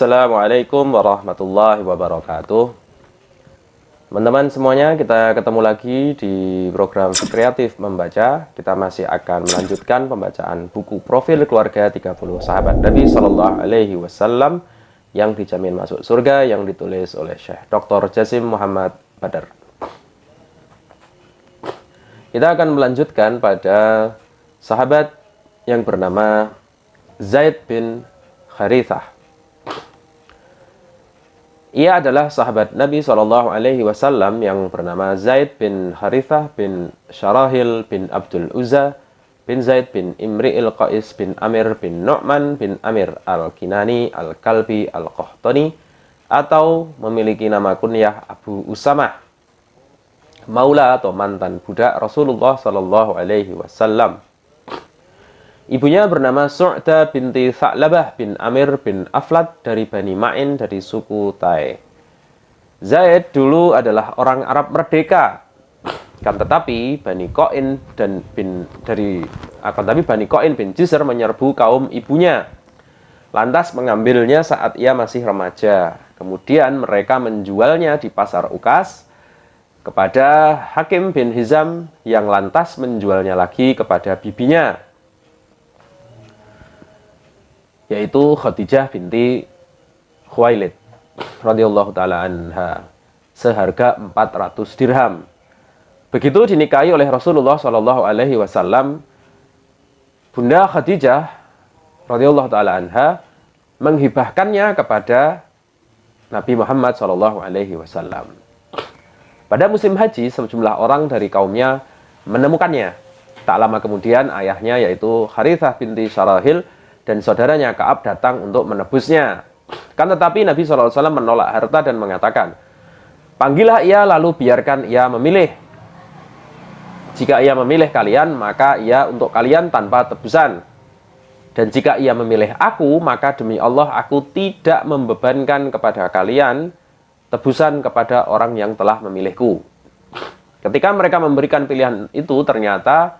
Assalamualaikum warahmatullahi wabarakatuh. Teman-teman semuanya, kita ketemu lagi di program Kreatif Membaca. Kita masih akan melanjutkan pembacaan buku Profil Keluarga 30 Sahabat Nabi Sallallahu Alaihi Wasallam yang dijamin masuk surga, yang ditulis oleh Syekh Dr. Jasim Muhammad Badar. Kita akan melanjutkan pada sahabat yang bernama Zaid bin Harithah. Ia adalah sahabat Nabi SAW yang bernama Zaid bin Harithah bin Syarahil bin Abdul Uzza bin Zaid bin Imri'il Qais bin Amir bin Nu'man bin Amir al-Kinani al-Kalbi al-Qahtani, atau memiliki nama kunyah Abu Usamah, maula atau mantan budak Rasulullah SAW. Ibunya bernama Su'da binti Tha'labah bin Amir bin Aflad dari Bani Ma'in dari suku Tai. Zaid dulu adalah orang Arab merdeka, tetapi Bani Qoin bin Jisr menyerbu kaum ibunya, lantas mengambilnya saat ia masih remaja. Kemudian mereka menjualnya di pasar Ukas kepada Hakim bin Hizam yang lantas menjualnya lagi kepada bibinya, yaitu Khadijah binti Khuwailid radhiyallahu taala anha, seharga 400 dirham. Begitu dinikahi oleh Rasulullah Shallallahu alaihi wasallam, Bunda Khadijah radhiyallahu taala anha menghibahkannya kepada Nabi Muhammad Shallallahu alaihi wasallam. Pada musim haji, sejumlah orang dari kaumnya menemukannya. Tak lama kemudian ayahnya, yaitu Harithah binti Syarahil, dan saudaranya Ka'ab datang untuk menebusnya. Tetapi Nabi SAW menolak harta dan mengatakan, "Panggillah ia lalu biarkan ia memilih. Jika ia memilih kalian, maka ia untuk kalian tanpa tebusan. Dan jika ia memilih aku, maka demi Allah aku tidak membebankan kepada kalian tebusan kepada orang yang telah memilihku." Ketika mereka memberikan pilihan itu, ternyata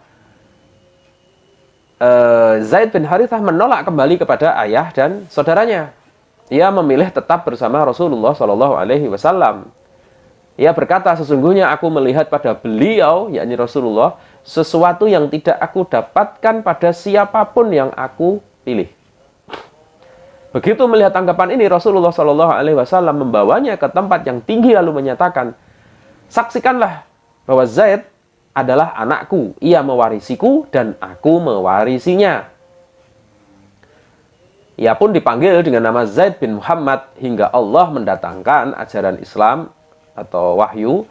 Zaid bin Harithah menolak kembali kepada ayah dan saudaranya. Ia memilih tetap bersama Rasulullah Shallallahu alaihi wasallam. Ia berkata, "Sesungguhnya aku melihat pada beliau," yakni Rasulullah, "sesuatu yang tidak aku dapatkan pada siapapun yang aku pilih." Begitu melihat tanggapan ini, Rasulullah Shallallahu alaihi wasallam membawanya ke tempat yang tinggi lalu menyatakan, "Saksikanlah bahwa Zaid adalah anakku, ia mewarisiku dan aku mewarisinya." Ia pun dipanggil dengan nama Zaid bin Muhammad hingga Allah mendatangkan ajaran Islam atau wahyu,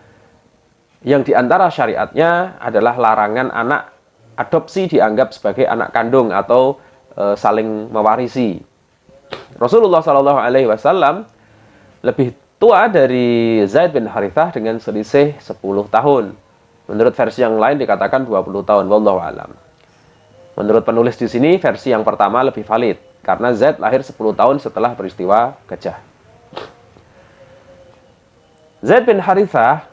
yang diantara syariatnya adalah larangan anak adopsi dianggap sebagai anak kandung atau saling mewarisi. Rasulullah Shallallahu alaihi wasallam lebih tua dari Zaid bin Harithah dengan selisih 10 tahun. Menurut versi yang lain dikatakan 20 tahun, wallahu alam. Menurut penulis di sini, versi yang pertama lebih valid, karena Zaid lahir 10 tahun setelah peristiwa gajah. Zaid bin Harithah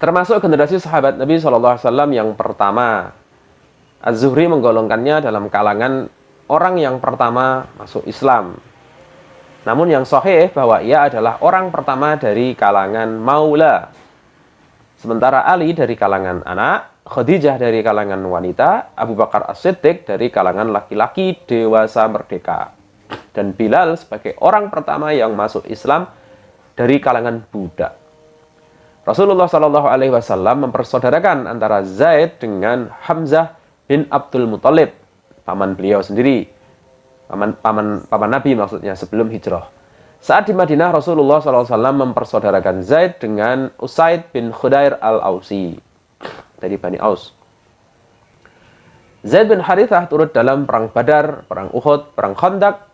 termasuk generasi sahabat Nabi SAW yang pertama. Az-Zuhri menggolongkannya dalam kalangan orang yang pertama masuk Islam. Namun yang sahih bahwa ia adalah orang pertama dari kalangan maula. Sementara Ali dari kalangan anak, Khadijah dari kalangan wanita, Abu Bakar As-Siddiq dari kalangan laki-laki dewasa merdeka, dan Bilal sebagai orang pertama yang masuk Islam dari kalangan budak. Rasulullah SAW mempersaudarakan antara Zaid dengan Hamzah bin Abdul Muthalib, paman beliau sendiri, paman Nabi maksudnya, sebelum hijrah. Saat di Madinah, Rasulullah SAW mempersaudarakan Zaid dengan Usaid bin Khudair al-Ausi dari Bani Aus. Zaid bin Harithah turut dalam perang Badar, perang Uhud, perang Khandaq,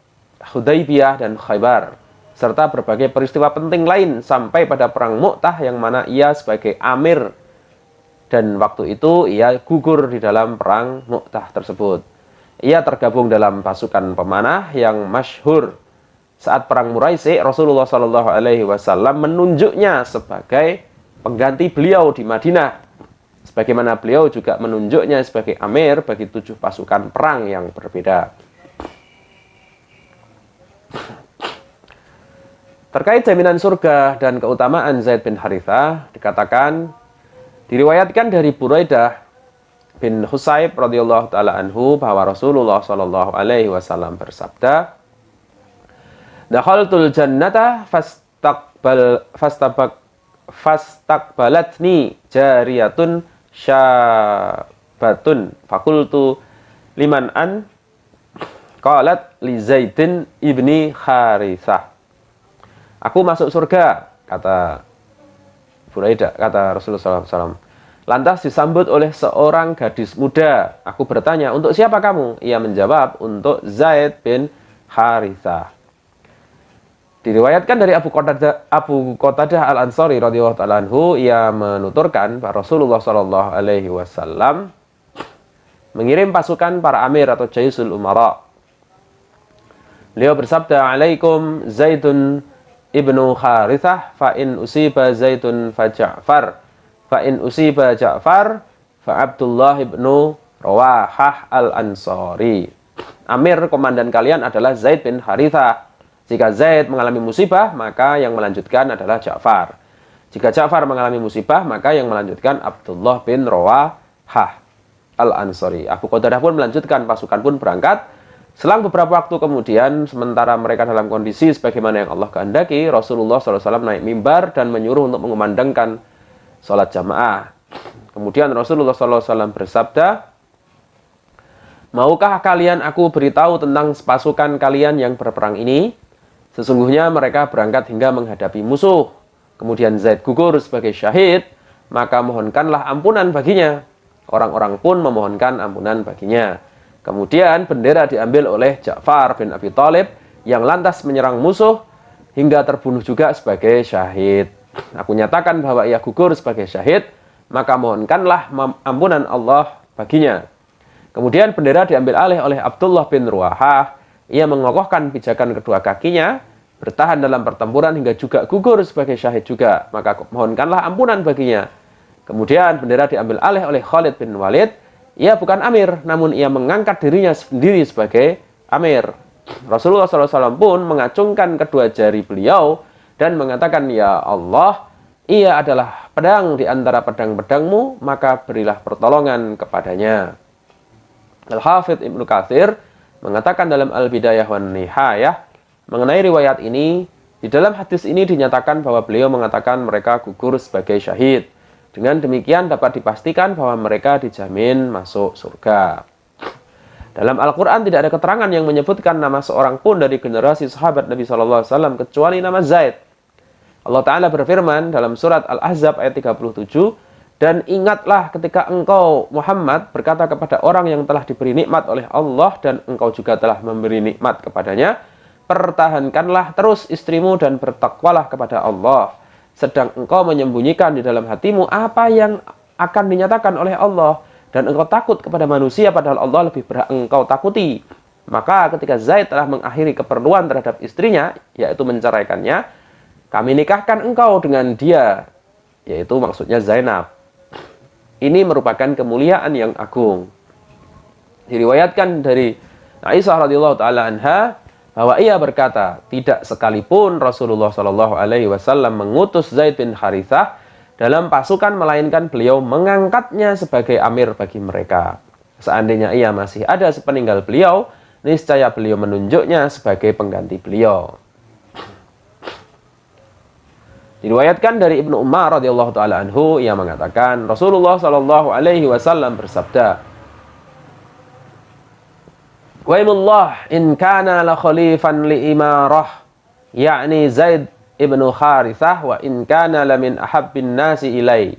Hudaybiyah, dan Khaybar, serta berbagai peristiwa penting lain sampai pada perang Mu'tah yang mana ia sebagai amir, dan waktu itu ia gugur di dalam perang Mu'tah tersebut. Ia tergabung dalam pasukan pemanah yang masyhur. Saat perang Muraisi, Rasulullah SAW menunjuknya sebagai pengganti beliau di Madinah, sebagaimana beliau juga menunjuknya sebagai amir bagi 7 pasukan perang yang berbeda. Terkait jaminan surga dan keutamaan Zaid bin Harithah, diriwayatkan dari Buraidah bin Husayb radhiyallahu taala anhu bahwa Rasulullah shallallahu alaihi wasallam bersabda, "Dakhaltul jannata fastaqbalatni jariyatun syabatun fakultu liman an qalat li Zaidin ibni Harithah." Aku masuk surga, kata Buraidah, kata Rasulullah SAW. Lantas disambut oleh seorang gadis muda. Aku bertanya, untuk siapa kamu? Ia menjawab, untuk Zaid bin Harithah. Diriwayatkan dari Abu Qatadah Al-Ansari radhiyallahu ta'ala anhu, ia menuturkan bahwa Rasulullah SAW mengirim pasukan para amir atau jaisul umara. Beliau bersabda, "Alaikum Zaidun ibnu Harithah, fa in usiba Zaidun fa Ja'far, fa in usiba Ja'far fa Abdullah ibnu Rawahah al-Ansari." Amir komandan kalian adalah Zaid bin Harithah. Jika Zaid mengalami musibah, maka yang melanjutkan adalah Ja'far. Jika Ja'far mengalami musibah, maka yang melanjutkan Abdullah bin Rawahah al-Ansari. Abu Qatadah pun melanjutkan, pasukan pun berangkat. Selang beberapa waktu kemudian, sementara mereka dalam kondisi sebagaimana yang Allah kehendaki, Rasulullah SAW naik mimbar dan menyuruh untuk mengumandangkan sholat jamaah. Kemudian Rasulullah SAW bersabda, "Maukah kalian aku beritahu tentang pasukan kalian yang berperang ini? Sesungguhnya mereka berangkat hingga menghadapi musuh. Kemudian Zaid gugur sebagai syahid, maka mohonkanlah ampunan baginya." Orang-orang pun memohonkan ampunan baginya. Kemudian bendera diambil oleh Ja'far bin Abi Thalib yang lantas menyerang musuh hingga terbunuh juga sebagai syahid. Aku nyatakan bahwa ia gugur sebagai syahid, maka mohonkanlah ampunan Allah baginya. Kemudian bendera diambil alih oleh Abdullah bin Ruahah. Ia mengokohkan pijakan kedua kakinya, bertahan dalam pertempuran hingga juga gugur sebagai syahid juga. Maka mohonkanlah ampunan baginya. Kemudian bendera diambil alih oleh Khalid bin Walid. Ia bukan amir, namun ia mengangkat dirinya sendiri sebagai amir. Rasulullah SAW pun mengacungkan kedua jari beliau dan mengatakan, "Ya Allah, ia adalah pedang di antara pedang-pedangmu, maka berilah pertolongan kepadanya." Al-Hafidh Ibnu Katsir mengatakan dalam Al-Bidayah wan Nihayah mengenai riwayat ini, di dalam hadis ini dinyatakan bahwa beliau mengatakan mereka gugur sebagai syahid. Dengan demikian dapat dipastikan bahwa mereka dijamin masuk surga. Dalam Al-Quran tidak ada keterangan yang menyebutkan nama seorang pun dari generasi sahabat Nabi SAW kecuali nama Zaid. Allah Ta'ala berfirman dalam surat Al-Ahzab ayat 37, "Dan ingatlah ketika engkau Muhammad berkata kepada orang yang telah diberi nikmat oleh Allah dan engkau juga telah memberi nikmat kepadanya, pertahankanlah terus istrimu dan bertakwalah kepada Allah. Sedang engkau menyembunyikan di dalam hatimu apa yang akan dinyatakan oleh Allah, dan engkau takut kepada manusia padahal Allah lebih berhak engkau takuti." Maka ketika Zaid telah mengakhiri keperluan terhadap istrinya, yaitu menceraikannya, "Kami nikahkan engkau dengan dia," yaitu maksudnya Zainab. Ini merupakan kemuliaan yang agung. Diriwayatkan dari Aisyah radhiyallahu taala anha bahwa ia berkata, tidak sekalipun Rasulullah SAW mengutus Zaid bin Harithah dalam pasukan, melainkan beliau mengangkatnya sebagai amir bagi mereka. Seandainya ia masih ada sepeninggal beliau, niscaya beliau menunjuknya sebagai pengganti beliau. Diriwayatkan dari Ibnu Umar radhiyallahu taala anhu, ia mengatakan Rasulullah SAW bersabda, "Waimullah in kana la khalifan li imarah, yakni Zaid ibnu Harithah, wa in kana la min ahabbin nasi ilai."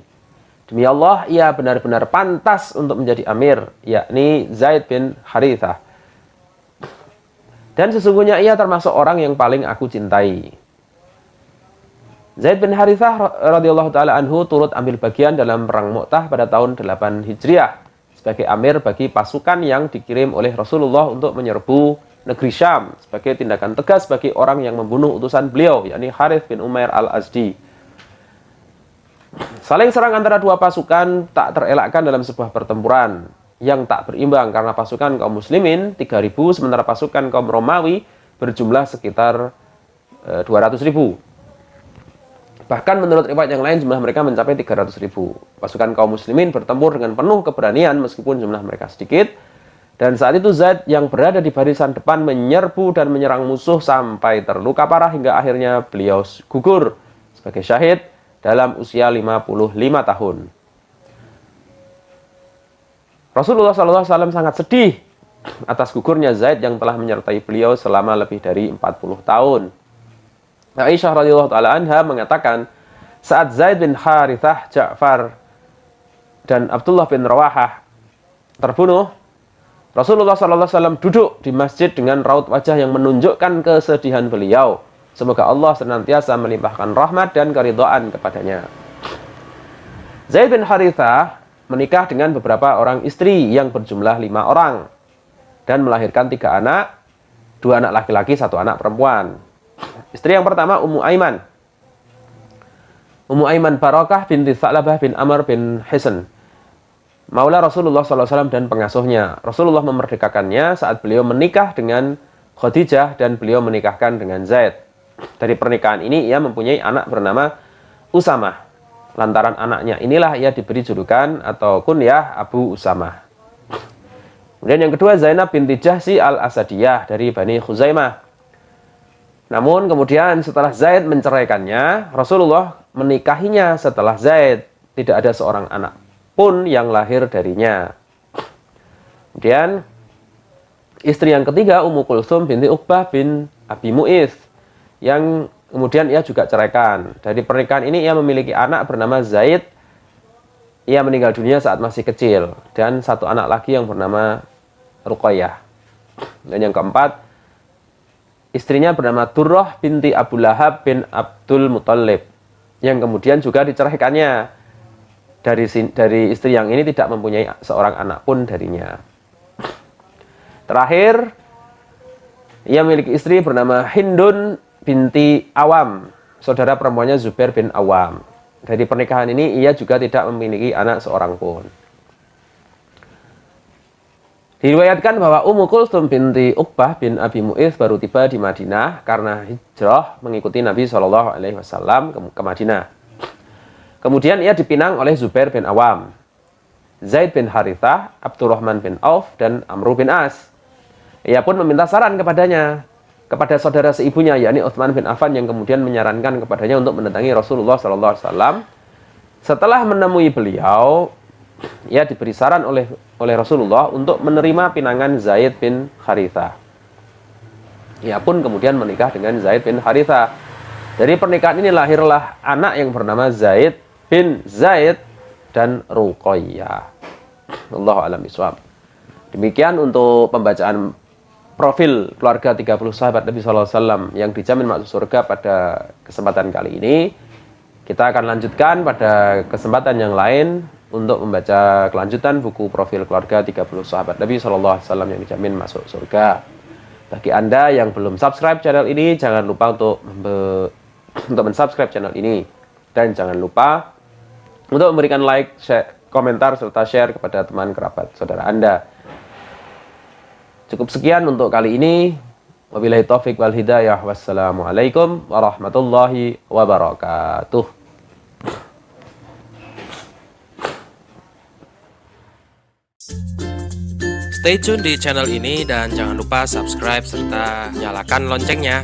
Demi Allah, ia benar-benar pantas untuk menjadi amir, yakni Zaid bin Harithah. Dan sesungguhnya ia termasuk orang yang paling aku cintai. Zaid bin Harithah radhiyallahu taala anhu turut ambil bagian dalam perang Mu'tah pada tahun 8 Hijriah sebagai amir bagi pasukan yang dikirim oleh Rasulullah untuk menyerbu negeri Syam sebagai tindakan tegas bagi orang yang membunuh utusan beliau, yakni Harith bin Umair al-Azdi. Saling serang antara dua pasukan tak terelakkan dalam sebuah pertempuran yang tak berimbang karena pasukan kaum muslimin 3.000 sementara pasukan kaum Romawi berjumlah sekitar 200.000. Bahkan menurut riwayat yang lain jumlah mereka mencapai 300.000. Pasukan kaum muslimin bertempur dengan penuh keberanian meskipun jumlah mereka sedikit. Dan saat itu Zaid yang berada di barisan depan menyerbu dan menyerang musuh sampai terluka parah hingga akhirnya beliau gugur sebagai syahid dalam usia 55 tahun. Rasulullah SAW sangat sedih atas gugurnya Zaid yang telah menyertai beliau selama lebih dari 40 tahun. Aisyah radhiyallahu taala anha mengatakan, saat Zaid bin Harithah, Ja'far, dan Abdullah bin Rawahah terbunuh, Rasulullah SAW duduk di masjid dengan raut wajah yang menunjukkan kesedihan beliau. Semoga Allah senantiasa melimpahkan rahmat dan keridhaan kepadanya. Zaid bin Harithah menikah dengan beberapa orang istri yang berjumlah 5 orang dan melahirkan 3 anak, 2 anak laki-laki, 1 anak perempuan. Istri yang pertama Ummu Aiman. Ummu Aiman Barakah binti Tha'labah bin Amr bin Hisn, maula Rasulullah SAW dan pengasuhnya. Rasulullah memerdekakannya saat beliau menikah dengan Khadijah dan beliau menikahkan dengan Zaid. Dari pernikahan ini ia mempunyai anak bernama Usamah. Lantaran anaknya inilah ia diberi julukan atau kunyah Abu Usamah. Kemudian yang kedua Zainab binti Jahsy al-Asadiyah dari Bani Khuzaimah. Namun kemudian setelah Zaid menceraikannya, Rasulullah menikahinya setelah Zaid. Tidak ada seorang anak pun yang lahir darinya. Kemudian istri yang ketiga Ummu Kulsum binti Uqbah bin Abi Mu'ith, yang kemudian ia juga ceraikan. Dari pernikahan ini ia memiliki anak bernama Zaid. Ia meninggal dunia saat masih kecil. Dan 1 anak lagi yang bernama Ruqayyah. Dan yang keempat, istrinya bernama Durrah binti Abu Lahab bin Abdul Muthalib, yang kemudian juga diceraikannya. Dari istri yang ini tidak mempunyai seorang anak pun darinya. Terakhir, ia memiliki istri bernama Hindun binti Awam, saudara perempuannya Zubair bin Awam. Dari pernikahan ini ia juga tidak memiliki anak seorang pun. Diriwayatkan bahwa Ummu Kulsum binti Uqbah bin Abi Mu'ith baru tiba di Madinah karena hijrah mengikuti Nabi SAW ke Madinah. Kemudian ia dipinang oleh Zubair bin Awam, Zaid bin Harithah, Abdurrahman bin Auf, dan Amru bin As. Ia pun meminta saran kepada saudara seibunya, yakni Utsman bin Affan, yang kemudian menyarankan kepadanya untuk mendatangi Rasulullah SAW. Setelah menemui beliau, ia diberi saran oleh Rasulullah untuk menerima pinangan Zaid bin Harithah. Ia pun kemudian menikah dengan Zaid bin Harithah. Dari pernikahan ini lahirlah anak yang bernama Zaid bin Zaid dan Ruqayyah. Allahu a'lam bishawab. Demikian untuk pembacaan profil keluarga 30 sahabat Nabi SAW yang dijamin masuk surga pada kesempatan kali ini. Kita akan lanjutkan pada kesempatan yang lain untuk membaca kelanjutan buku profil keluarga 30 sahabat Nabi SAW yang dijamin masuk surga. Bagi Anda yang belum subscribe channel ini, jangan lupa untuk mensubscribe channel ini. Dan jangan lupa untuk memberikan like, share, komentar, serta share kepada teman kerabat saudara Anda. Cukup sekian untuk kali ini. Wabillahi taufiq wal hidayah. Wassalamualaikum warahmatullahi wabarakatuh. Stay tune di channel ini dan jangan lupa subscribe serta nyalakan loncengnya.